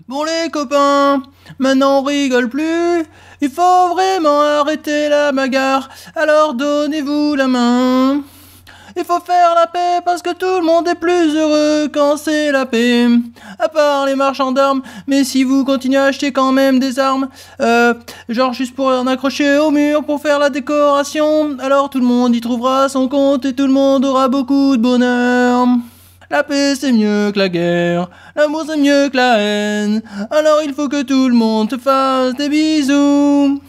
Bon les copains, maintenant on rigole plus. Il faut vraiment arrêter la bagarre, alors donnez-vous la main. Il faut faire la paix parce que tout le monde est plus heureux quand c'est la paix. À part les marchands d'armes, mais si vous continuez à acheter quand même des armes, genre juste pour en accrocher au mur pour faire la décoration, alors tout le monde y trouvera son compte et tout le monde aura beaucoup de bonheur. La paix c'est mieux que la guerre, l'amour c'est mieux que la haine, alors il faut que tout le monde te fasse des bisous.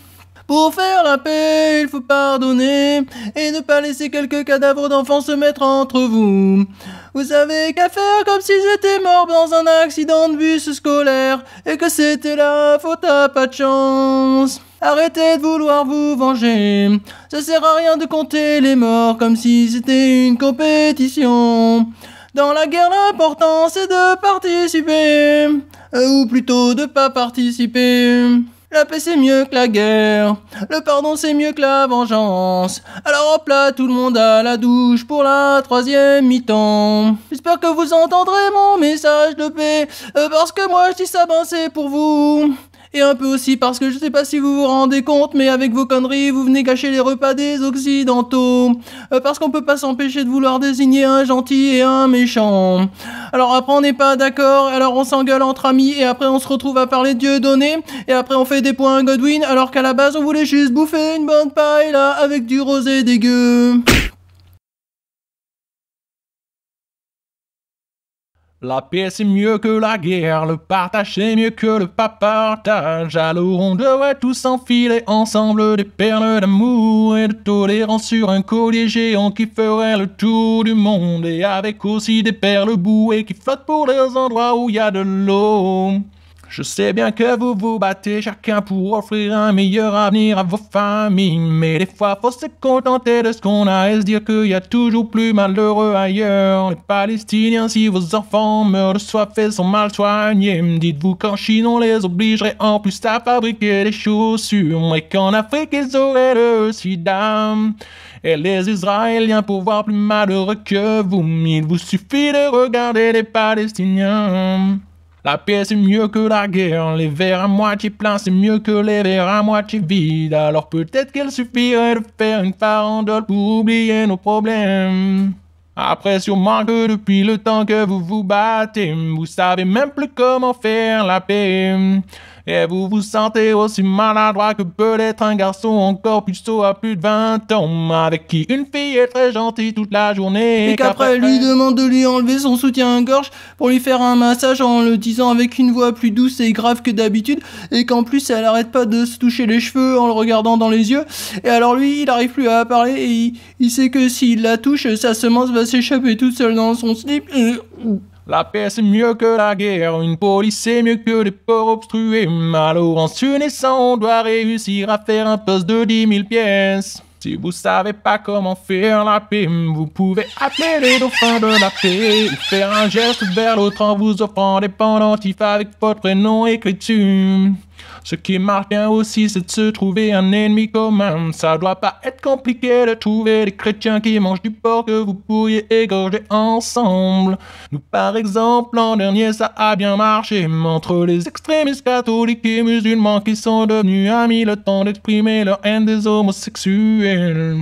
Pour faire la paix, il faut pardonner et ne pas laisser quelques cadavres d'enfants se mettre entre vous. Vous savez qu'à faire comme s'ils étaient morts dans un accident de bus scolaire et que c'était la faute à pas de chance. Arrêtez de vouloir vous venger, ça sert à rien de compter les morts comme si c'était une compétition. Dans la guerre, l'important c'est de participer, ou plutôt de pas participer. La paix c'est mieux que la guerre, le pardon c'est mieux que la vengeance. Alors hop là, tout le monde à la douche pour la troisième mi-temps. J'espère que vous entendrez mon message de paix, parce que moi je dis ça ben c'est pour vous. Et un peu aussi parce que je sais pas si vous vous rendez compte, mais avec vos conneries, vous venez gâcher les repas des occidentaux. Parce qu'on peut pas s'empêcher de vouloir désigner un gentil et un méchant. Alors après on n'est pas d'accord, alors on s'engueule entre amis, et après on se retrouve à parler de Dieu donné, et après on fait des points Godwin, alors qu'à la base on voulait juste bouffer une bonne paille là, avec du rosé dégueu. La paix c'est mieux que la guerre, le partage c'est mieux que le pas partage. Alors on devrait tous enfiler ensemble des perles d'amour et de tolérance sur un collier géant qui ferait le tour du monde. Et avec aussi des perles bouées qui flottent pour les endroits où il y a de l'eau. Je sais bien que vous vous battez chacun pour offrir un meilleur avenir à vos familles, mais des fois faut se contenter de ce qu'on a et se dire qu'il y a toujours plus malheureux ailleurs. Les Palestiniens, si vos enfants meurent de soif et sont mal soignés, dites-vous qu'en Chine on les obligerait en plus à fabriquer des chaussures, et qu'en Afrique ils auraient le sida. Et les Israéliens pour voir plus malheureux que vous, il vous suffit de regarder les Palestiniens. La paix c'est mieux que la guerre, les verres à moitié pleins c'est mieux que les verres à moitié vides. Alors peut-être qu'il suffirait de faire une farandole pour oublier nos problèmes. Après sûrement que depuis le temps que vous vous battez, vous savez même plus comment faire la paix. Et vous vous sentez aussi maladroit que peut être un garçon encore puceau à plus de 20 ans, avec qui une fille est très gentille toute la journée. Et qu'après elle lui demande de lui enlever son soutien-gorge pour lui faire un massage en le disant avec une voix plus douce et grave que d'habitude, et qu'en plus elle arrête pas de se toucher les cheveux en le regardant dans les yeux. Et alors lui il arrive plus à parler et il sait que s'il la touche, sa semence va s'échapper toute seule dans son slip. La paix c'est mieux que la guerre, une police c'est mieux que des ports obstrués. Alors en s'unissant on doit réussir à faire un poste de 10 000 pièces. Si vous savez pas comment faire la paix, vous pouvez appeler les dauphins de la paix ou faire un geste vers l'autre en vous offrant des pendentifs avec votre prénom écrit dessus. Ce qui marche bien aussi, c'est de se trouver un ennemi commun. Ça doit pas être compliqué de trouver des chrétiens qui mangent du porc que vous pourriez égorger ensemble. Nous, par exemple, l'an dernier, ça a bien marché entre les extrémistes catholiques et musulmans qui sont devenus amis le temps d'exprimer leur haine des homosexuels.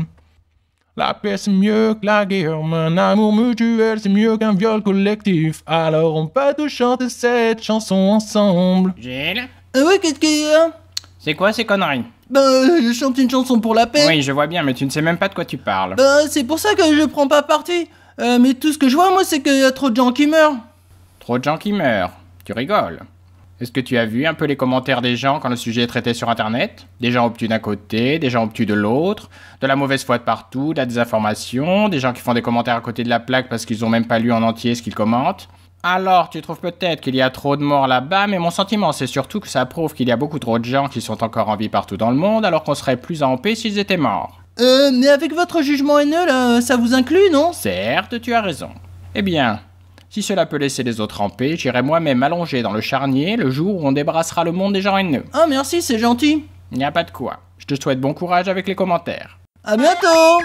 La paix c'est mieux que la guerre, un amour mutuel c'est mieux qu'un viol collectif. Alors on peut tous chanter cette chanson ensemble. Gilles, Ouais, qu'est-ce qu'il y a? c'est quoi ces conneries? Je chante une chanson pour la paix. Oui, je vois bien, mais tu ne sais même pas de quoi tu parles. C'est pour ça que je prends pas parti. Mais tout ce que je vois moi c'est qu'il y a trop de gens qui meurent. Trop de gens qui meurent. Tu rigoles. Est-ce que tu as vu un peu les commentaires des gens quand le sujet est traité sur internet? Des gens obtus d'un côté, des gens obtus de l'autre, de la mauvaise foi de partout, de la désinformation, des gens qui font des commentaires à côté de la plaque parce qu'ils ont même pas lu en entier ce qu'ils commentent. Alors, tu trouves peut-être qu'il y a trop de morts là-bas, mais mon sentiment c'est surtout que ça prouve qu'il y a beaucoup trop de gens qui sont encore en vie partout dans le monde, alors qu'on serait plus en paix s'ils étaient morts. Mais avec votre jugement haineux là, ça vous inclut, non? Certes, tu as raison. Eh bien, si cela peut laisser les autres en paix, j'irai moi-même allonger dans le charnier le jour où on débarrassera le monde des gens haineux. Ah merci, c'est gentil. Il n'y a pas de quoi. Je te souhaite bon courage avec les commentaires. À bientôt.